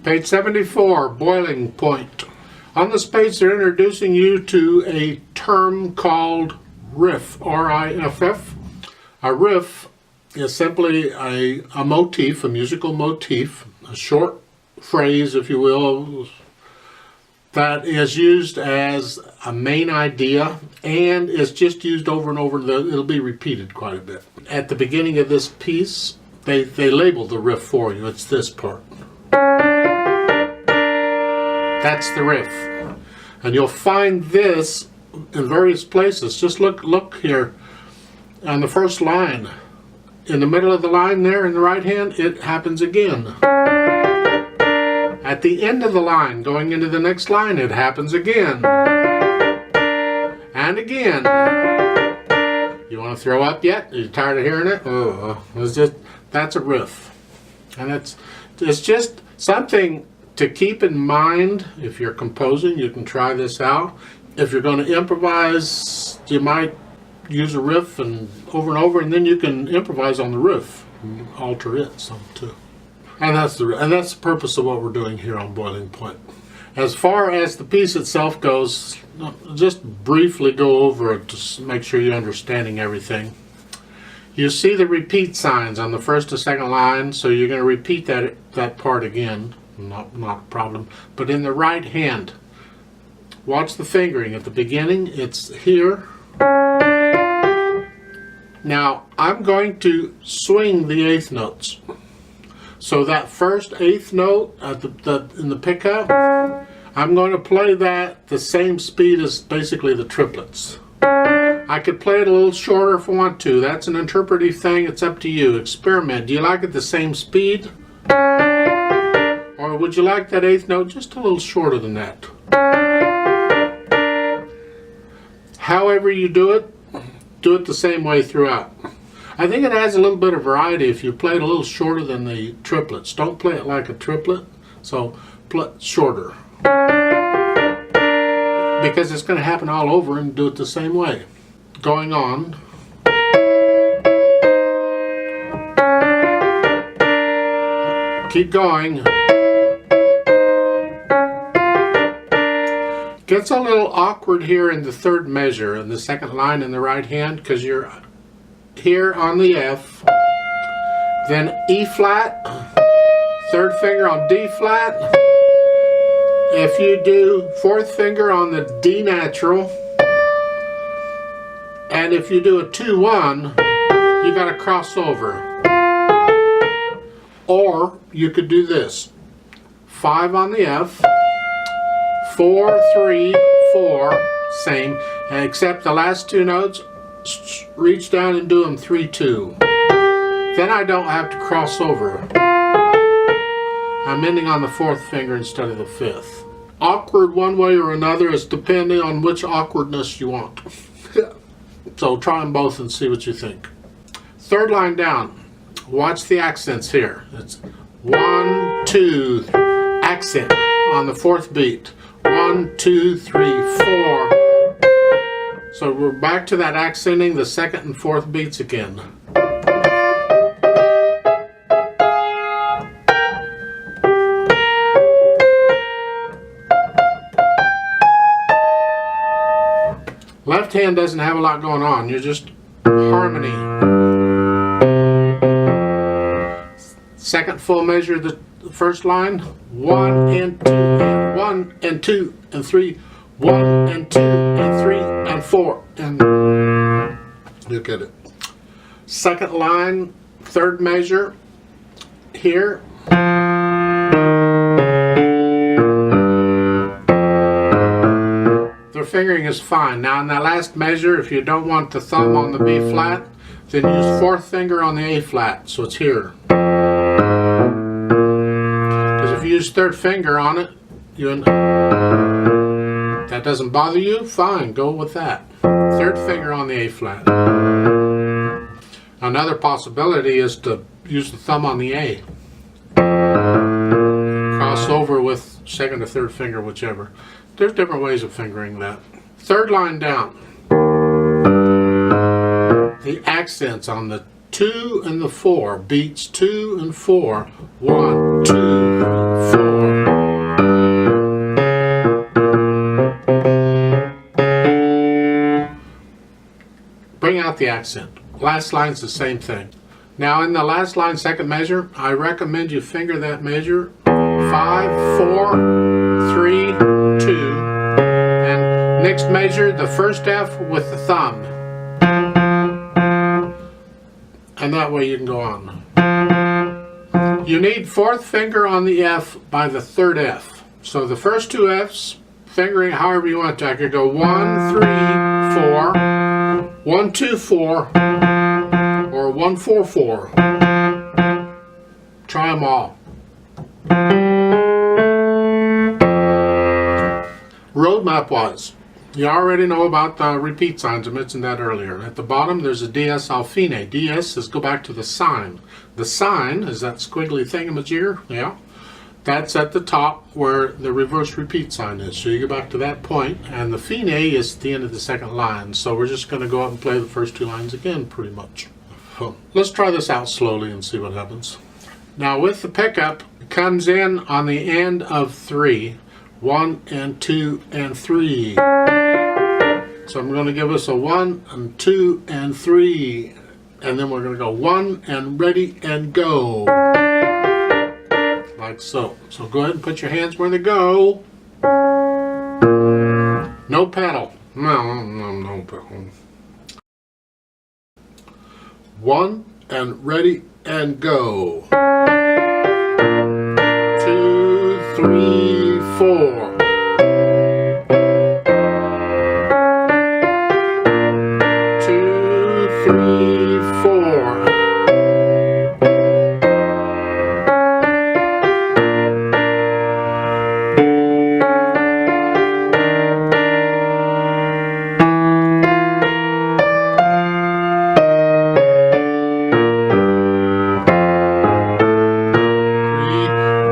Page 74, boiling point. On this page, they're introducing you to a term called riff, R-I-F-F. A riff is simply a motif, a musical motif, a short phrase, if you will, that is used as a main idea and is just used over and over. It'll be repeated quite a bit. At the beginning of this piece, they label the riff for you. It's this part. That's the riff. And you'll find this in various places. Just look here on the first line. In the middle of the line there in the right hand, it happens again. At the end of the line, going into the next line, it happens again. And again. You want to throw up yet? Are you tired of hearing it? Oh, that's a riff. And it's just something to keep in mind. If you're composing, you can try this out. If you're going to improvise, you might use a riff and over, and then you can improvise on the riff and alter it some too. And that's the purpose of what we're doing here on Boiling Point. As far as the piece itself goes, just briefly go over it to make sure you're understanding everything. You see the repeat signs on the first and second line, so you're going to repeat that part again. Not a problem. But in the right hand, watch the fingering. At the beginning, it's here. Now, I'm going to swing the eighth notes. So that first eighth note in the pickup, I'm going to play that the same speed as basically the triplets. I could play it a little shorter if I want to. That's an interpretive thing. It's up to you. Experiment. Do you like it the same speed? Or would you like that eighth note just a little shorter than that? However you do it the same way throughout. I think it adds a little bit of variety if you play it a little shorter than the triplets. Don't play it like a triplet, so play it shorter. Because it's going to happen all over, and do it the same way. Going on. Keep going. Gets a little awkward here in the third measure in the second line in the right hand, because you're here on the F, then E flat, third finger on D flat. If you do fourth finger on the D natural, and if you do a 2-1, you got to cross over. Or you could do this: 5 on the F, 4, 3, 4, same, except the last two notes, reach down and do them 3-2. Then I don't have to cross over. I'm ending on the fourth finger instead of the fifth. Awkward one way or another is depending on which awkwardness you want. So try them both and see what you think. Third line down. Watch the accents here. It's 1, 2, accent on the fourth beat. 1, 2, 3, 4. So we're back to that accenting the second and fourth beats again. Left hand doesn't have a lot going on. You're just harmony. Second full measure of the first line. 1 and 2 and 1 and 2 and 3. 1 and 2 and 3 and 4. And you get it. Second line, third measure here. The fingering is fine. Now in that last measure, if you don't want the thumb on the B flat, then use fourth finger on the A flat, so it's here. Because if you use third finger on it, that doesn't bother you, fine, go with that. Third finger on the A flat. Another possibility is to use the thumb on the A. Cross over with second or third finger, whichever. There's different ways of fingering that. Third line down. The accents on the 2 and the 4. Beats 2 and 4. 1, 2, 3, 4. without the accent. Last line's the same thing. Now in the last line, second measure, I recommend you finger that measure 5, 4, 3, 2, and next measure the first F with the thumb. And that way you can go on. You need fourth finger on the F by the third F. So the first two Fs, fingering however you want to. I could go 1, 3, 4, 1, 2, 4, or 1, 4, 4. Try them all. Roadmap wise, you already know about the repeat signs. I mentioned that earlier. At the bottom there's a DS al fine. DS is go back to the sign. The sign is that squiggly thingamajigger. Yeah. That's at the top where the reverse repeat sign is. So you go back to that point, and the fine is at the end of the second line. So we're just going to go up and play the first two lines again, pretty much. So let's try this out slowly and see what happens. Now with the pickup, it comes in on the end of 3. 1 and 2 and 3. So I'm going to give us a 1 and 2 and 3. And then we're going to go 1 and ready and go. Like so. So go ahead and put your hands where they go. No pedal. No pedal. 1 and ready and go. 2, 3, 4. 2, 3, 4.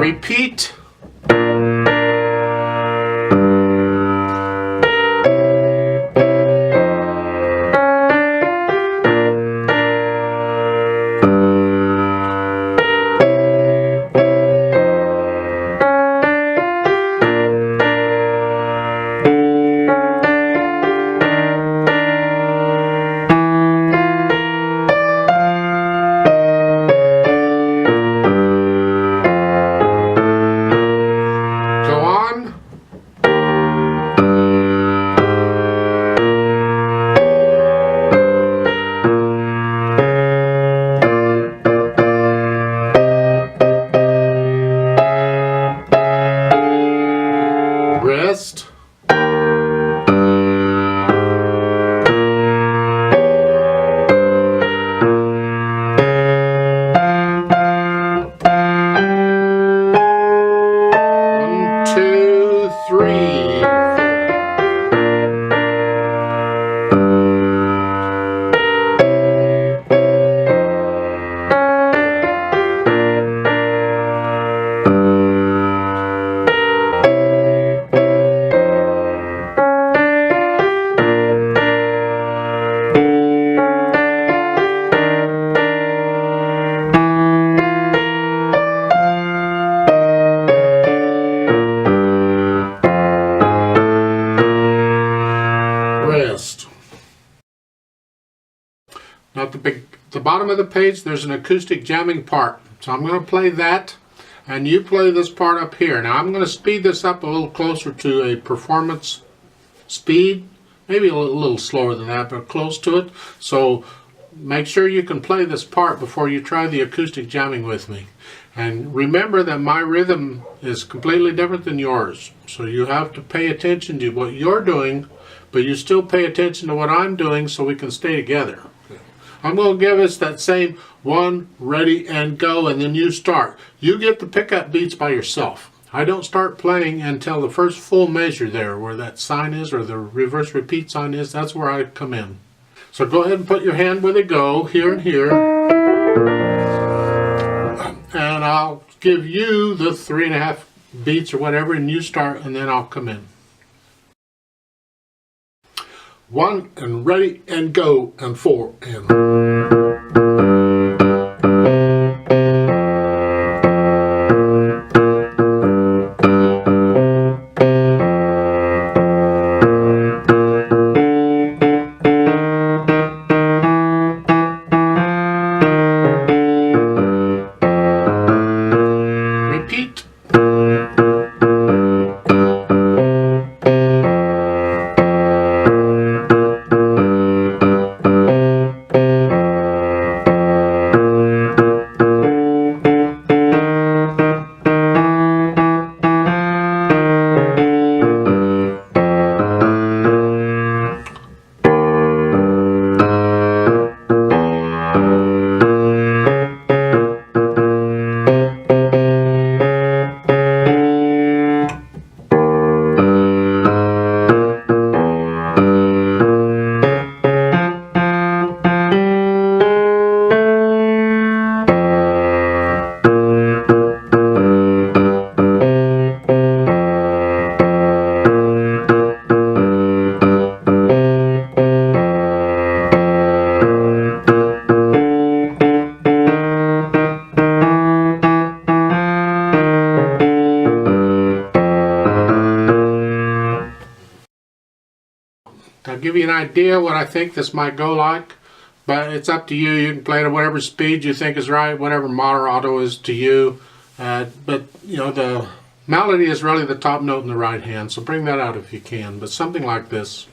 Repeat. Rest. One, two, three. Rest. Now at the bottom of the page there's an acoustic jamming part. So I'm going to play that and you play this part up here. Now I'm going to speed this up a little closer to a performance speed. Maybe a little slower than that, but close to it. So make sure you can play this part before you try the acoustic jamming with me. And remember that my rhythm is completely different than yours. So you have to pay attention to what you're doing, but you still pay attention to what I'm doing so we can stay together. I'm going to give us that same 1, ready, and go, and then you start. You get the pickup beats by yourself. I don't start playing until the first full measure there, where that sign is, or the reverse repeat sign is. That's where I come in. So go ahead and put your hand where they go, here and here. And I'll give you the 3.5 beats or whatever, and you start, and then I'll come in. 1 and ready and go, and 4 and. give you an idea what I think this might go like, but it's up to you. You can play it at whatever speed you think is right, whatever moderato is to you. But you know, the melody is really the top note in the right hand, so bring that out if you can. But something like this.